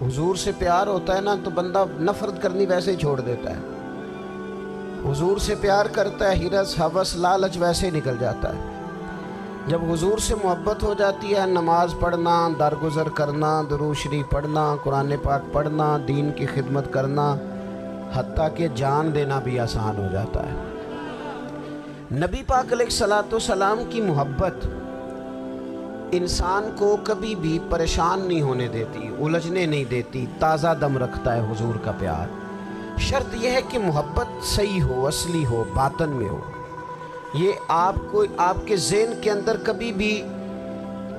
حضور سے پیار ہوتا ہے نا تو بندہ نفرت کرنی ویسے ہی چھوڑ دیتا ہے۔ حضور سے پیار کرتا ہے، ہرس ہوس لالچ ویسے ہی نکل جاتا ہے۔ جب حضور سے محبت ہو جاتی ہے، نماز پڑھنا، درگزر کرنا، درود شریف پڑھنا، قرآن پاک پڑھنا، دین کی خدمت کرنا، حتیٰ کہ جان دینا بھی آسان ہو جاتا ہے۔ نبی پاک علیہ الصلوۃ والسلام کی محبت انسان کو کبھی بھی پریشان نہیں ہونے دیتی، الجھنے نہیں دیتی، تازہ دم رکھتا ہے حضور کا پیار۔ شرط یہ ہے کہ محبت صحیح ہو، اصلی ہو، باطن میں ہو۔ یہ آپ کے ذہن کے اندر کبھی بھی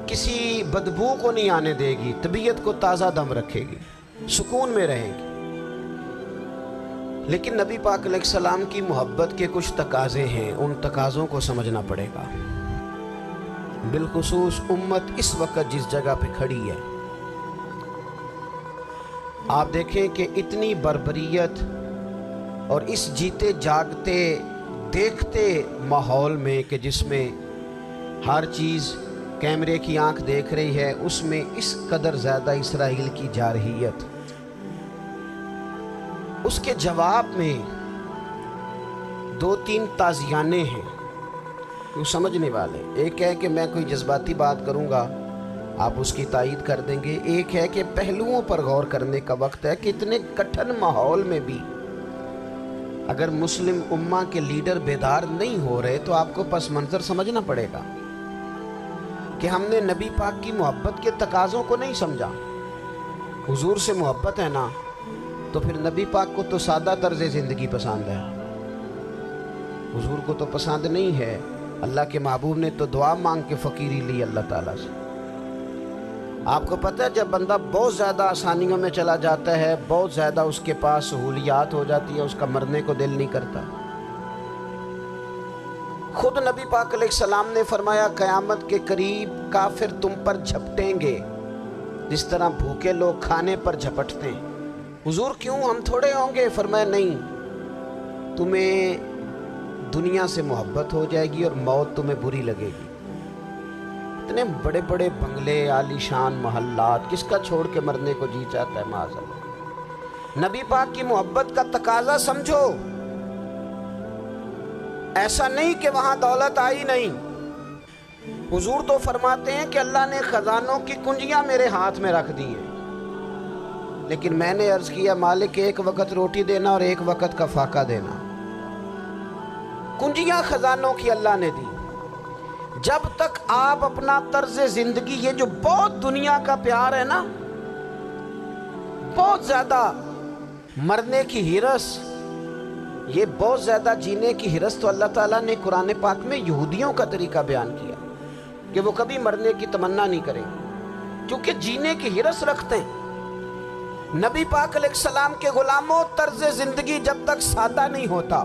کسی بدبو کو نہیں آنے دے گی، طبیعت کو تازہ دم رکھے گی، سکون میں رہیں گی۔ لیکن نبی پاک علیہ السلام کی محبت کے کچھ تقاضے ہیں، ان تقاضوں کو سمجھنا پڑے گا۔ بالخصوص امت اس وقت جس جگہ پہ کھڑی ہے، آپ دیکھیں کہ اتنی بربریت اور اس جیتے جاگتے دیکھتے ماحول میں کہ جس میں ہر چیز کیمرے کی آنکھ دیکھ رہی ہے، اس میں اس قدر زیادہ اسرائیل کی جارحیت، اس کے جواب میں دو تین تازیانے ہیں جو سمجھنے والے۔ ایک ہے کہ میں کوئی جذباتی بات کروں گا، آپ اس کی تائید کر دیں گے۔ ایک ہے کہ پہلوؤں پر غور کرنے کا وقت ہے کہ اتنے کٹھن ماحول میں بھی اگر مسلم امہ کے لیڈر بیدار نہیں ہو رہے تو آپ کو پس منظر سمجھنا پڑے گا کہ ہم نے نبی پاک کی محبت کے تقاضوں کو نہیں سمجھا۔ حضور سے محبت ہے نا تو پھر نبی پاک کو تو سادہ طرز زندگی پسند ہے، حضور کو تو پسند نہیں ہے۔ اللہ کے محبوب نے تو دعا مانگ کے فقیری لی اللہ تعالیٰ سے۔ آپ کو پتہ ہے جب بندہ بہت زیادہ آسانیوں میں چلا جاتا ہے، بہت زیادہ اس کے پاس سہولیات ہو جاتی ہے، اس کا مرنے کو دل نہیں کرتا۔ خود نبی پاک علیہ السلام نے فرمایا قیامت کے قریب کافر تم پر جھپٹیں گے جس طرح بھوکے لوگ کھانے پر جھپٹتے ہیں۔ حضور کیوں، ہم تھوڑے ہوں گے؟ فرمایا نہیں، تمہیں دنیا سے محبت ہو جائے گی اور موت تمہیں بری لگے گی۔ اتنے بڑے بڑے بنگلے، عالی شان محلات، کس کا چھوڑ کے مرنے کو جی چاہتا ہے معاذ اللہ۔ نبی پاک کی محبت کا تقاضا سمجھو، ایسا نہیں کہ وہاں دولت آئی نہیں۔ حضور تو فرماتے ہیں کہ اللہ نے خزانوں کی کنجیاں میرے ہاتھ میں رکھ دی ہیں، لیکن میں نے عرض کیا مالک ایک وقت روٹی دینا اور ایک وقت کا فاقہ دینا۔ کنجیاں خزانوں کی اللہ نے دی۔ جب تک آپ اپنا طرز زندگی، یہ جو بہت دنیا کا پیار ہے نا، بہت زیادہ مرنے کی ہرس، یہ بہت زیادہ جینے کی ہرس، تو اللہ تعالیٰ نے قرآن پاک میں یہودیوں کا طریقہ بیان کیا کہ وہ کبھی مرنے کی تمنا نہیں کریں کیونکہ جینے کی ہرس رکھتے ہیں۔ نبی پاک علیہ السلام کے غلاموں، طرز زندگی جب تک سادہ نہیں ہوتا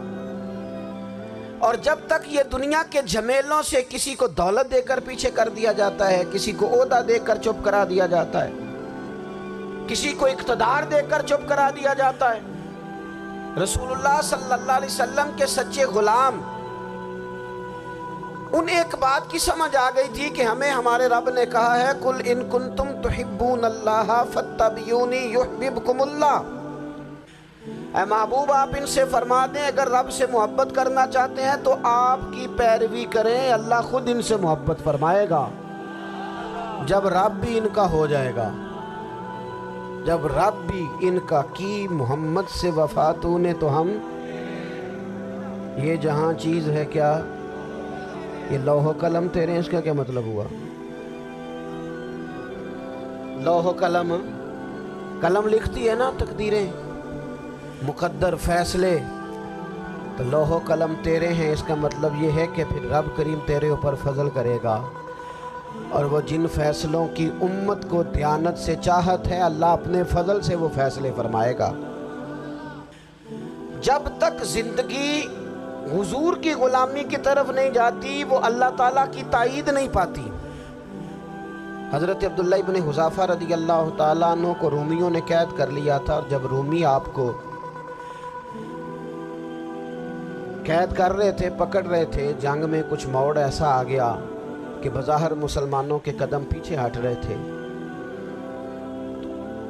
اور جب تک یہ دنیا کے جھمیلوں سے کسی کو دولت دے کر پیچھے کر دیا جاتا ہے، کسی کو عہدہ دے کر چپ کرا دیا جاتا ہے، کسی کو اقتدار دے کر چپ کرا دیا جاتا ہے، رسول اللہ صلی اللہ علیہ وسلم کے سچے غلام ان ایک بات کی سمجھ آ گئی تھی کہ ہمیں ہمارے رب نے کہا ہے قُلْ إِن كُنْتُمْ تُحِبُّونَ اللَّهَ فَاتَّبِعُونِي يُحْبِبْكُمُ اللَّهُ۔ اے محبوب آپ ان سے فرما دیں اگر رب سے محبت کرنا چاہتے ہیں تو آپ کی پیروی کریں، اللہ خود ان سے محبت فرمائے گا۔ جب رب بھی ان کا ہو جائے گا، جب رب بھی ان کا کی محمد سے وفاتوں نے تو ہم، یہ جہاں چیز ہے کیا، یہ لوح و قلم تیرے ہیں، اس کا کیا مطلب ہوا؟ لوح و قلم، قلم لکھتی ہے نا تقدیریں، مقدر فیصلے، تو لوح و قلم تیرے ہیں، اس کا مطلب یہ ہے کہ پھر رب کریم تیرے اوپر فضل کرے گا، اور وہ جن فیصلوں کی امت کو دیانت سے چاہت ہے اللہ اپنے فضل سے وہ فیصلے فرمائے گا۔ جب تک زندگی حضور کی غلامی کی طرف نہیں جاتی وہ اللہ تعالیٰ کی تائید نہیں پاتی۔ حضرت عبداللہ ابن حذافہ رضی اللہ تعالیٰ عنہ کو رومیوں نے قید کر لیا تھا، اور جب رومی آپ کو قید کر رہے تھے، پکڑ رہے تھے، جنگ میں کچھ موڑ ایسا آ گیا کہ بظاہر مسلمانوں کے قدم پیچھے ہٹ رہے تھے،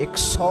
100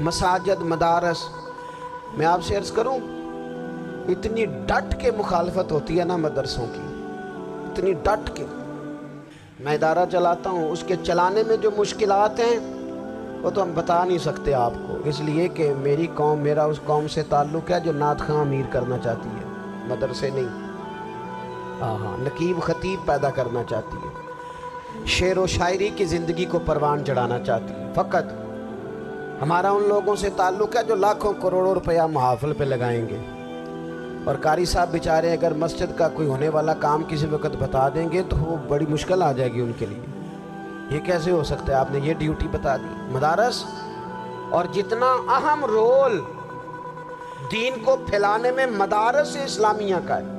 مساجد مدارس، میں آپ سے عرض کروں اتنی ڈٹ کے مخالفت ہوتی ہے نا مدرسوں کی، اتنی ڈٹ کے۔ میں ادارہ چلاتا ہوں، اس کے چلانے میں جو مشکلات ہیں وہ تو ہم بتا نہیں سکتے آپ کو، اس لیے کہ میری قوم، میرا اس قوم سے تعلق ہے جو نعت خواں امیر کرنا چاہتی ہے، مدرسے نہیں۔ ہاں نقیب خطیب پیدا کرنا چاہتی ہے، شعر و شاعری کی زندگی کو پروان چڑھانا چاہتی ہے۔ فقط ہمارا ان لوگوں سے تعلق ہے جو لاکھوں کروڑوں روپیہ محافل پہ لگائیں گے، اور قاری صاحب بیچارے اگر مسجد کا کوئی ہونے والا کام کسی وقت بتا دیں گے تو وہ بڑی مشکل آ جائے گی ان کے لیے۔ یہ کیسے ہو سکتا ہے، آپ نے یہ ڈیوٹی بتا دی۔ مدارس اور جتنا اہم رول دین کو پھیلانے میں مدارس اسلامیہ کا ہے،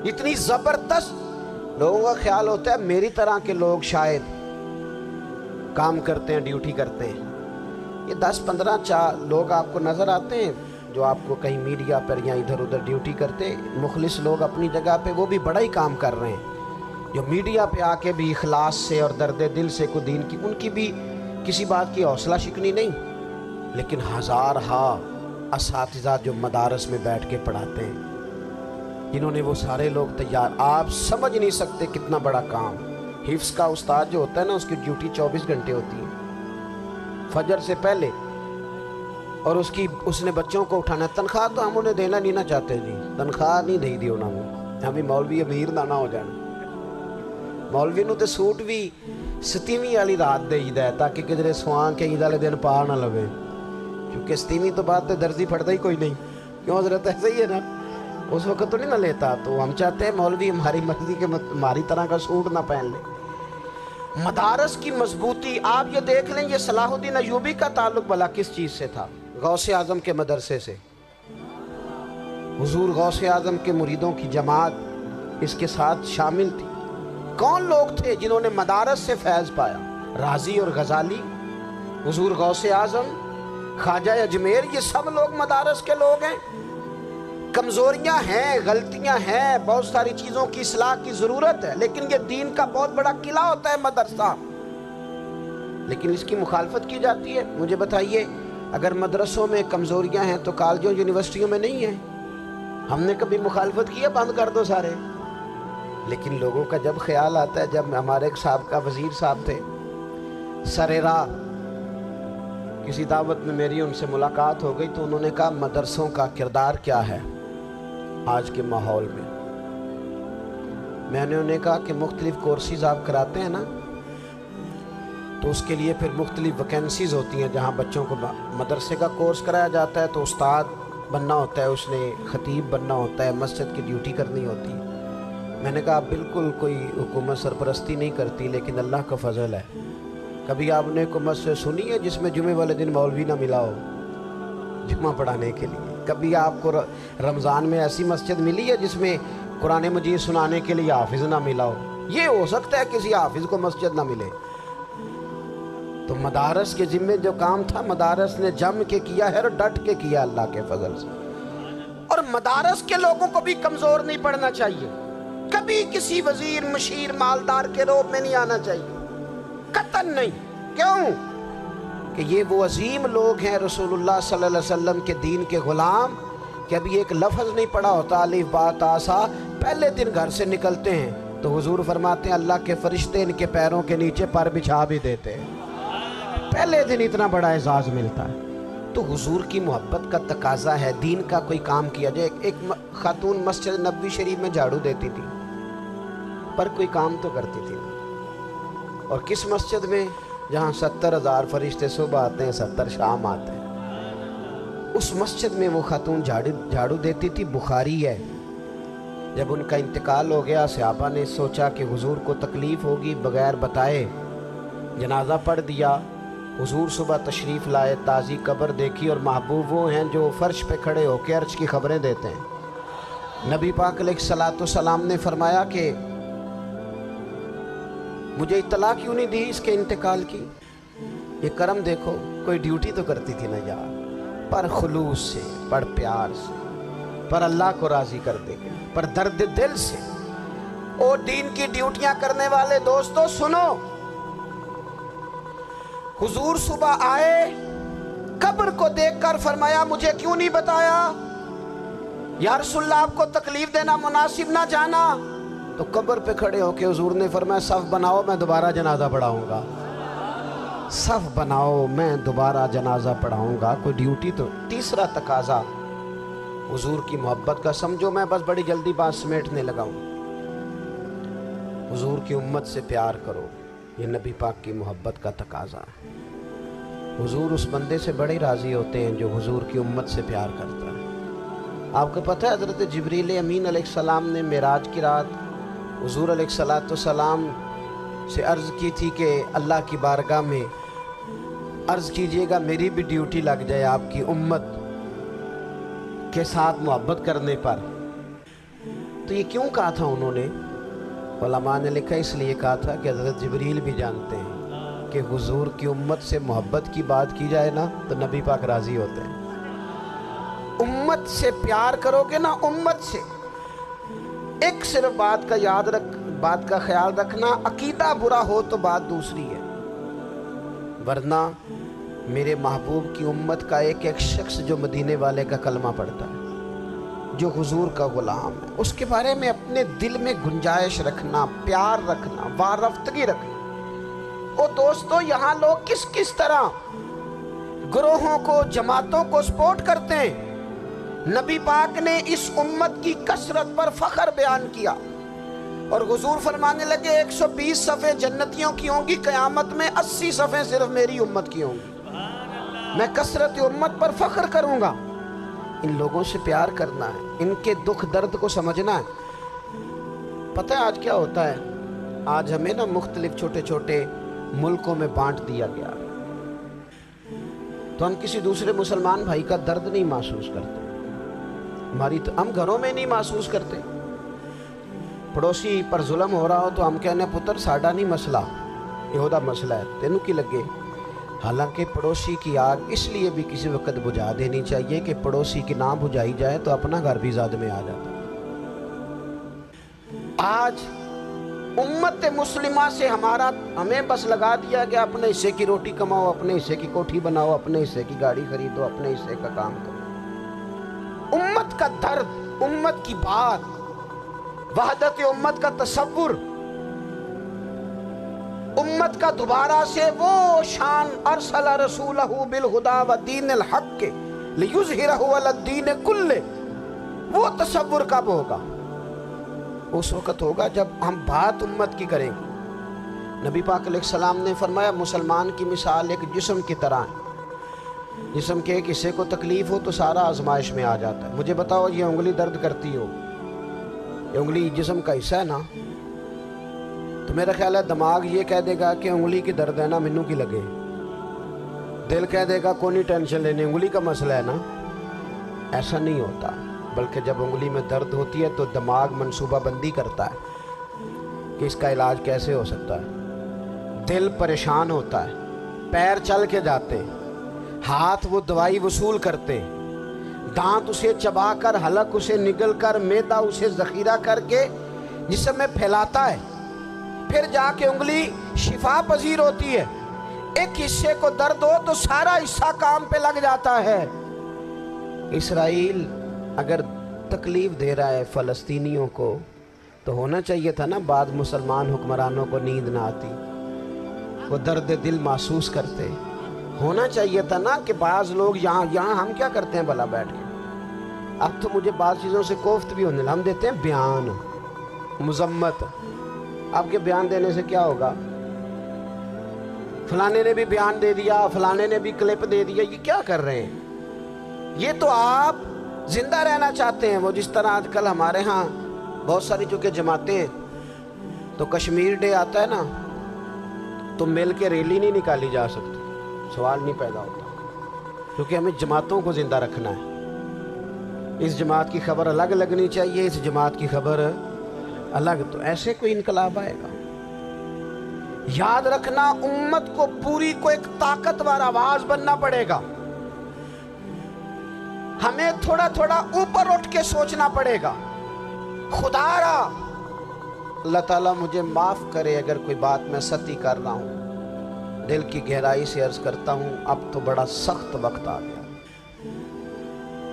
اتنی زبردست، لوگوں کا خیال ہوتا ہے میری طرح کے لوگ شاید کام کرتے ہیں، ڈیوٹی کرتے ہیں۔ یہ 10-15 لوگ آپ کو نظر آتے ہیں جو آپ کو کہیں میڈیا پر یا ادھر ادھر ڈیوٹی کرتے، مخلص لوگ اپنی جگہ پہ، وہ بھی بڑا ہی کام کر رہے ہیں، جو میڈیا پہ آ کے بھی اخلاص سے اور درد دل سے کو دین کی، ان کی بھی کسی بات کی حوصلہ شکنی نہیں، لیکن ہزارہا اساتذہ جو مدارس میں بیٹھ کے پڑھاتے ہیں، جنہوں نے وہ سارے لوگ تیار، آپ سمجھ نہیں سکتے کتنا بڑا کام۔ حفظ کا استاد جو ہوتا ہے نا، اس کی ڈیوٹی 24 گھنٹے ہوتی ہے فجر سے پہلے، اور اس نے بچوں کو اٹھانا ہے۔ تنخواہ تو ہم انہیں دینا نہیں نہ چاہتے جی، تنخواہ نہیں دے دی انہوں نے، ہمیں مولوی امیر نہ ہو جانا۔ مولوی نو تے سوٹ بھی 27ویں والی رات دے ہے تاکہ کدھر سوان کے عید والے دن پا نہ لوے، کیونکہ 27ویں تو بعد تے درزی پھڑتا ہی کوئی نہیں، کیوں حضرت؟ ایسا ہی ہے نا، اس وقت تو نہیں نہ لیتا، تو ہم چاہتے ہیں مولوی ہماری مرضی کے ہماری طرح کا سوٹ نہ پہن لے۔ مدارس کی مضبوطی آپ یہ دیکھ لیں، یہ صلاح الدین ایوبی کا تعلق بھلا کس چیز سے تھا؟ غوث اعظم کے مدرسے سے۔ حضور غوث اعظم کے مریدوں کی جماعت اس کے ساتھ شامل تھی۔ کون لوگ تھے جنہوں نے مدارس سے فیض پایا؟ رازی اور غزالی، حضور غوث اعظم، خواجہ اجمیر، یہ سب لوگ مدارس کے لوگ ہیں۔ کمزوریاں ہیں، غلطیاں ہیں، بہت ساری چیزوں کی اصلاح کی ضرورت ہے، لیکن یہ دین کا بہت بڑا قلعہ ہوتا ہے مدرسہ، لیکن اس کی مخالفت کی جاتی ہے۔ مجھے بتائیے، اگر مدرسوں میں کمزوریاں ہیں تو کالجوں یونیورسٹیوں میں نہیں ہیں؟ ہم نے کبھی مخالفت کی ہے بند کر دو سارے؟ لیکن لوگوں کا جب خیال آتا ہے، جب ہمارے ایک سابقہ وزیر صاحب تھے سر راہ، کسی دعوت میں میری ان سے ملاقات ہو گئی تو انہوں نے کہا مدرسوں کا کردار کیا ہے آج کے ماحول میں؟ میں نے انہیں کہا کہ مختلف کورسز آپ کراتے ہیں نا، تو اس کے لیے پھر مختلف ویکینسیز ہوتی ہیں، جہاں بچوں کو مدرسے کا کورس کرایا جاتا ہے تو استاد بننا ہوتا ہے، اس نے خطیب بننا ہوتا ہے، مسجد کی ڈیوٹی کرنی ہوتی ہے۔ میں نے کہا بالکل کوئی حکومت سرپرستی نہیں کرتی، لیکن اللہ کا فضل ہے، کبھی آپ نے کوئی مسجد سنی ہے جس میں جمعے والے دن مولوی نہ ملا ہو جمعہ پڑھانے کے لیے؟ کبھی آپ کو رمضان میں ایسی مسجد ملی ہے جس میں قرآن مجید سنانے کے لیے حافظ نہ ملا ہو؟ یہ ہو سکتا ہے کسی حافظ کو مسجد نہ ملے۔ تو مدارس کے ذمے جو کام تھا، مدارس نے جم کے کیا ہے اور ڈٹ کے کیا اللہ کے فضل سے۔ اور مدارس کے لوگوں کو بھی کمزور نہیں پڑنا چاہیے، کبھی کسی وزیر، مشیر، مالدار کے روپ میں نہیں آنا چاہیے، قطعاً نہیں۔ کیوں؟ کہ یہ وہ عظیم لوگ ہیں رسول اللہ صلی اللہ علیہ وسلم کے دین کے غلام، کہ ابھی ایک لفظ نہیں پڑھا ہوتا الف با تا سا، پہلے دن گھر سے نکلتے ہیں تو حضور فرماتے ہیں اللہ کے فرشتے ان کے پیروں کے نیچے پر بچھا بھی دیتے ہیں، پہلے دن اتنا بڑا اعزاز ملتا ہے۔ تو حضور کی محبت کا تقاضا ہے، دین کا کوئی کام کیا جائے۔ ایک خاتون مسجد نبوی شریف میں جھاڑو دیتی تھی، پر کوئی کام تو کرتی تھی، اور کس مسجد میں؟ جہاں 70,000 فرشتے صبح آتے ہیں، 70 شام آتے ہیں، اس مسجد میں وہ خاتون جھاڑو دیتی تھی۔ بخاری ہے، جب ان کا انتقال ہو گیا، صحابہ نے سوچا کہ حضور کو تکلیف ہوگی، بغیر بتائے جنازہ پڑھ دیا۔ حضور صبح تشریف لائے، تازی قبر دیکھی، اور محبوب وہ ہیں جو فرش پہ کھڑے ہو کے عرش کی خبریں دیتے ہیں۔ نبی پاک علیہ الصلوۃ والسلام نے فرمایا کہ مجھے اطلاع کیوں نہیں دی اس کے انتقال کی؟ یہ کرم دیکھو، کوئی ڈیوٹی تو کرتی تھی نا یار، پر خلوص سے، پر پیار سے، پر اللہ کو راضی کر دے گی، پر درد دل سے۔ اور دین کی ڈیوٹیاں کرنے والے دوستو سنو، حضور صبح آئے، قبر کو دیکھ کر فرمایا مجھے کیوں نہیں بتایا؟ یا رسول اللہ آپ کو تکلیف دینا مناسب نہ جانا؟ تو قبر پہ کھڑے ہو کے حضور نے فرمایا صف بناؤ میں دوبارہ جنازہ پڑھاؤں گا، صف بناؤ میں دوبارہ جنازہ پڑھاؤں گا۔ کوئی ڈیوٹی تو۔ تیسرا تقاضا حضور کی محبت کا، سمجھو میں بس بڑی جلدی بات سمیٹنے لگا ہوں۔ حضور کی امت سے پیار کرو، یہ نبی پاک کی محبت کا تقاضا ہے۔ حضور اس بندے سے بڑے راضی ہوتے ہیں جو حضور کی امت سے پیار کرتا ہے۔ آپ کو پتہ ہے حضرت جبریل امین علیہ السلام نے معراج کی رات حضور علیہ السلام سے عرض کی تھی کہ اللہ کی بارگاہ میں عرض کیجئے گا میری بھی ڈیوٹی لگ جائے آپ کی امت کے ساتھ محبت کرنے پر۔ تو یہ کیوں کہا تھا انہوں نے؟ علماء نے لکھا اس لیے کہا تھا کہ حضرت جبریل بھی جانتے ہیں کہ حضور کی امت سے محبت کی بات کی جائے نا تو نبی پاک راضی ہوتے ہیں۔ امت سے پیار کرو گے نا، امت سے ایک صرف بات کا خیال رکھنا، عقیدہ برا ہو تو بات دوسری ہے، ورنہ میرے محبوب کی امت کا ایک ایک شخص جو مدینے والے کا کلمہ پڑھتا ہے، جو حضور کا غلام ہے، اس کے بارے میں اپنے دل میں گنجائش رکھنا، پیار رکھنا، وارفتگی رکھنا۔ او دوستو، یہاں لوگ کس طرح گروہوں کو، جماعتوں کو سپورٹ کرتے ہیں۔ نبی پاک نے اس امت کی کثرت پر فخر بیان کیا اور حضور فرمانے لگے 120 صفحے جنتیوں کی ہوں گی، قیامت میں 80 صفحے صرف میری امت کی ہوں گی۔ میں کثرت امت پر فخر کروں گا۔ ان لوگوں سے پیار کرنا ہے، ان کے دکھ درد کو سمجھنا ہے۔ پتہ ہے آج کیا ہوتا ہے؟ آج ہمیں نا مختلف چھوٹے چھوٹے ملکوں میں بانٹ دیا گیا، تو ہم کسی دوسرے مسلمان بھائی کا درد نہیں محسوس کرتے، ہم گھروں میں نہیں محسوس کرتے۔ پڑوسی پر ظلم ہو رہا ہو تو ہم کہنے پتر ساڈا نہیں مسئلہ، یہ دا مسئلہ ہے، تینوں کی لگے۔ حالانکہ پڑوسی کی آگ اس لیے بھی کسی وقت بجھا دینی چاہیے کہ پڑوسی کی نہ بجھائی جائے تو اپنا گھر بھی زاد میں آ جاتا۔ آج امت مسلمہ سے ہمیں بس لگا دیا گیا اپنے حصے کی روٹی کماؤ، اپنے حصے کی کوٹھی بناؤ، اپنے حصے کی گاڑی خریدو، اپنے حصے کا کام کرو۔ امت کا درد، امت کی بات، وحدت امت کا تصور، امت کا دوبارہ سے وہ شان ارسل رسولہ بالہدی ودین الحق لیظہرہ علی الدین کلہ، وہ تصور کب ہوگا؟ اس وقت ہوگا جب ہم بات امت کی کریں گے۔ نبی پاک علیہ السلام نے فرمایا مسلمان کی مثال ایک جسم کی طرح ہے، جسم کے ایک حصے کو تکلیف ہو تو سارا آزمائش میں آ جاتا ہے۔ مجھے بتاؤ یہ انگلی درد کرتی ہو، یہ انگلی جسم کا حصہ ہے نا، تو میرا خیال ہے دماغ یہ کہہ دے گا کہ انگلی کی درد ہے نا منو کی لگے، دل کہہ دے گا کوئی نہیں ٹینشن لینے، انگلی کا مسئلہ ہے نا۔ ایسا نہیں ہوتا، بلکہ جب انگلی میں درد ہوتی ہے تو دماغ منصوبہ بندی کرتا ہے کہ اس کا علاج کیسے ہو سکتا ہے، دل پریشان ہوتا ہے، پیر چل کے جاتے، ہاتھ وہ دوائی وصول کرتے، دانت اسے چبا کر، حلق اسے نگل کر، معدہ اسے ذخیرہ کر کے جسم میں پھیلاتا ہے، پھر جا کے انگلی شفا پذیر ہوتی ہے۔ ایک حصے کو درد ہو تو سارا حصہ کام پہ لگ جاتا ہے۔ اسرائیل اگر تکلیف دے رہا ہے فلسطینیوں کو تو ہونا چاہیے تھا نا بعد مسلمان حکمرانوں کو نیند نہ آتی، وہ درد دل محسوس کرتے۔ ہونا چاہیے تھا نا کہ بعض لوگ یہاں ہم کیا کرتے ہیں بھلا بیٹھ کے، اب تو مجھے بعض چیزوں سے کوفت بھی ہونے لگا، ہم دیتے ہیں بیان، مذمت۔ آپ کے بیان دینے سے کیا ہوگا؟ فلانے نے بھی بیان دے دیا، فلانے نے بھی کلپ دے دیا، یہ کیا کر رہے ہیں؟ یہ تو آپ زندہ رہنا چاہتے ہیں۔ وہ جس طرح آج کل ہمارے ہاں بہت ساری چونکہ جماعتیں ہیں تو کشمیر ڈے آتا ہے نا تو مل کے ریلی نہیں نکالی جا سکتی، سوال نہیں پیدا ہوتا، کیونکہ ہمیں جماعتوں کو زندہ رکھنا ہے۔ اس جماعت کی خبر الگ لگنی چاہیے، اس جماعت کی خبر الگ، تو ایسے کوئی انقلاب آئے گا؟ یاد رکھنا امت کو پوری کو ایک طاقتور آواز بننا پڑے گا، ہمیں تھوڑا تھوڑا اوپر اٹھ کے سوچنا پڑے گا۔ خدا را اللہ تعالیٰ مجھے معاف کرے اگر کوئی بات میں ستی کر رہا ہوں، دل کی گہرائی سے عرض کرتا ہوں اب تو بڑا سخت وقت آ گیا۔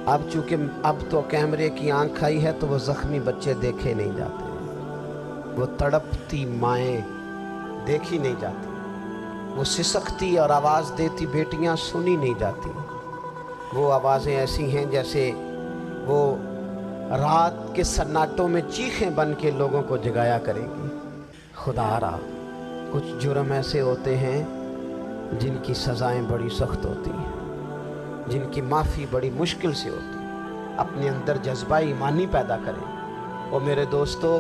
اب چونکہ اب تو کیمرے کی آنکھ آئی ہے تو وہ زخمی بچے دیکھے نہیں جاتے، وہ تڑپتی مائیں دیکھی نہیں جاتی، وہ سسکتی اور آواز دیتی بیٹیاں سنی نہیں جاتی۔ وہ آوازیں ایسی ہیں جیسے وہ رات کے سناٹوں میں چیخیں بن کے لوگوں کو جگایا کریں گی۔ خدا را، کچھ جرم ایسے ہوتے ہیں جن کی سزائیں بڑی سخت ہوتی ہیں، جن کی معافی بڑی مشکل سے ہوتی ہے۔ اپنے اندر جذبہ ایمانی پیدا کریں۔ اور میرے دوستو،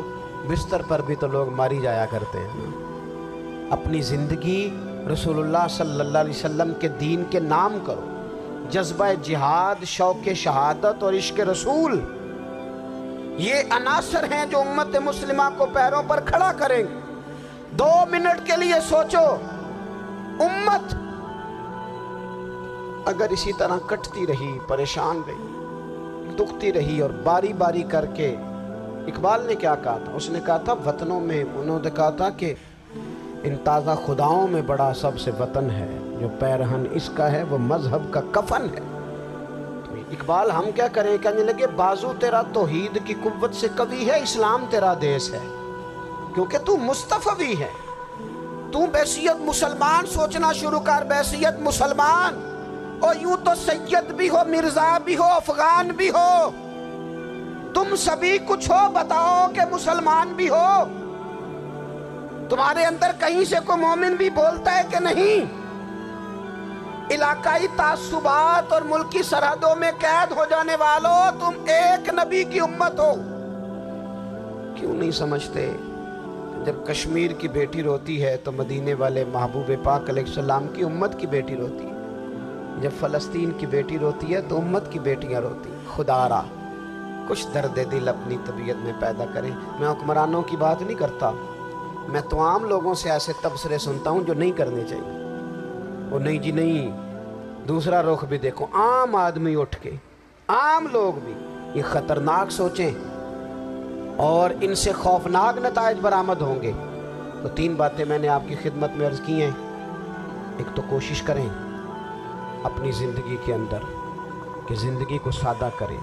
بستر پر بھی تو لوگ ماری جایا کرتے ہیں نا۔ اپنی زندگی رسول اللہ صلی اللہ علیہ وسلم کے دین کے نام کرو۔ جذبہ جہاد، شوق شہادت اور عشق رسول، یہ عناصر ہیں جو امت مسلمہ کو پیروں پر کھڑا کریں گے۔ 2 منٹ کے لیے سوچو، امت اگر اسی طرح کٹتی رہی، پریشان رہی، دکھتی رہی اور باری باری کر کے، اقبال نے کیا کہا تھا؟ اس نے کہا تھا وطنوں میں، انہوں نے کہا تھا کہ ان تازہ خداؤں میں بڑا سب سے وطن ہے، جو پیرہن اس کا ہے وہ مذہب کا کفن ہے۔ تو اقبال ہم کیا کریں؟ کہنے لگے بازو تیرا توحید کی قوت سے قوی ہے، اسلام تیرا دیس ہے، کیونکہ تو مصطفی ہے۔ تو بحیثیت مسلمان سوچنا شروع کر، بحیثیت مسلمان، اور یوں تو سید بھی ہو، مرزا بھی ہو، افغان بھی ہو، تم سبھی کچھ ہو، بتاؤ کہ مسلمان بھی ہو۔ تمہارے اندر کہیں سے کوئی مومن بھی بولتا ہے کہ نہیں؟ علاقائی تعصبات اور ملکی سرحدوں میں قید ہو جانے والوں، تم ایک نبی کی امت ہو۔ کیوں نہیں سمجھتے؟ جب کشمیر کی بیٹی روتی ہے تو مدینے والے محبوب پاک علیہ السلام کی امت کی بیٹی روتی ہے، جب فلسطین کی بیٹی روتی ہے تو امت کی بیٹیاں روتی ہیں۔ خدا را، کچھ درد دل اپنی طبیعت میں پیدا کریں۔ میں حکمرانوں کی بات نہیں کرتا، میں تو عام لوگوں سے ایسے تبصرے سنتا ہوں جو نہیں کرنے چاہیے۔ وہ نہیں جی نہیں، دوسرا رخ بھی دیکھو، عام آدمی اٹھ کے، عام لوگ بھی یہ خطرناک سوچیں اور ان سے خوفناک نتائج برآمد ہوں گے۔ تو 3 باتیں میں نے آپ کی خدمت میں عرض کی ہیں۔ ایک تو کوشش کریں اپنی زندگی کے اندر کہ زندگی کو سادہ کریں۔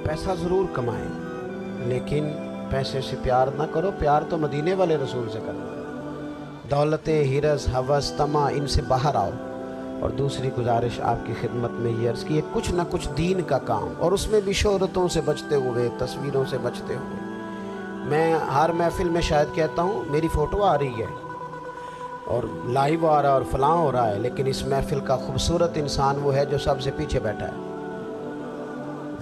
پیسہ ضرور کمائیں لیکن پیسے سے پیار نہ کرو، پیار تو مدینے والے رسول سے کرو۔ دولتیں، ہرس، ہوس، طمع، ان سے باہر آؤ۔ اور دوسری گزارش آپ کی خدمت میں یہ عرض کی ہے، کچھ نہ کچھ دین کا کام، اور اس میں بھی شہرتوں سے بچتے ہوئے، تصویروں سے بچتے ہوئے۔ میں ہر محفل میں شاید کہتا ہوں میری فوٹو آ رہی ہے اور لائیو آ رہا ہے اور فلاں ہو رہا ہے، لیکن اس محفل کا خوبصورت انسان وہ ہے جو سب سے پیچھے بیٹھا ہے۔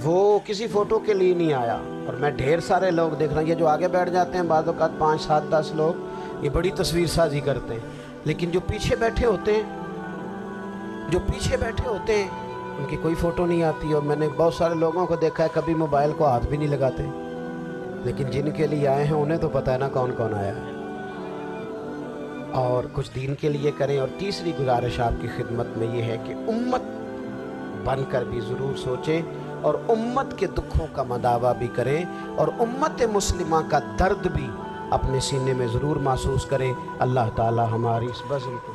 وہ کسی فوٹو کے لیے نہیں آیا۔ اور میں ڈھیر سارے لوگ دیکھ رہا ہوں، یہ جو آگے بیٹھ جاتے ہیں بعض اوقات 5، 7، 10 لوگ، یہ بڑی تصویر سازی کرتے ہیں، لیکن جو پیچھے بیٹھے ہوتے ہیں، ان کی کوئی فوٹو نہیں آتی۔ اور میں نے بہت سارے لوگوں کو دیکھا ہے کبھی موبائل کو ہاتھ بھی نہیں لگاتے، لیکن جن کے لیے آئے ہیں انہیں تو پتہ ہے نا کون کون آیا ہے۔ اور کچھ دین کے لیے کریں۔ اور تیسری گزارش آپ کی خدمت میں یہ ہے کہ امت بن کر بھی ضرور سوچیں اور امت کے دکھوں کا مداوع بھی کریں، اور امت مسلمہ کا درد بھی اپنے سینے میں ضرور محسوس کریں۔ اللہ تعالی ہماری اس بزم کو۔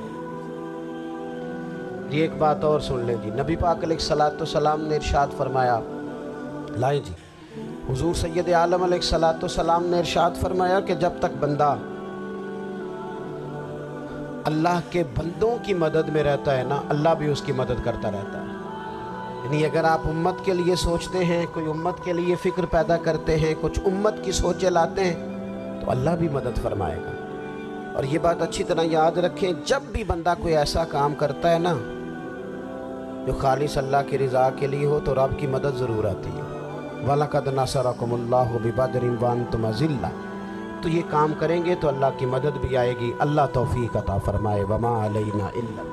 جی ایک بات اور سن لیں جی، نبی پاک علیہ الصلوۃ والسلام نے ارشاد فرمایا، لائیں جی، حضور سید عالم علیہ الصلوۃ والسلام نے ارشاد فرمایا کہ جب تک بندہ اللہ کے بندوں کی مدد میں رہتا ہے نا، اللہ بھی اس کی مدد کرتا رہتا ہے۔ یعنی اگر آپ امت کے لیے سوچتے ہیں، کوئی امت کے لیے فکر پیدا کرتے ہیں، کچھ امت کی سوچیں لاتے ہیں، تو اللہ بھی مدد فرمائے گا۔ اور یہ بات اچھی طرح یاد رکھیں، جب بھی بندہ کوئی ایسا کام کرتا ہے نا جو خالص اللہ کی رضا کے لیے ہو، تو رب کی مدد ضرور آتی ہے۔ وَلَقَدْ نَصَرَكُمُ اللَّهُ بِبَدْرٍ وَأَنْتُمْ أَذِلَّةٌ۔ تو یہ کام کریں گے تو اللہ کی مدد بھی آئے گی۔ اللہ توفیق عطا فرمائے۔ وَمَا عَلَيْنَا إِلَّا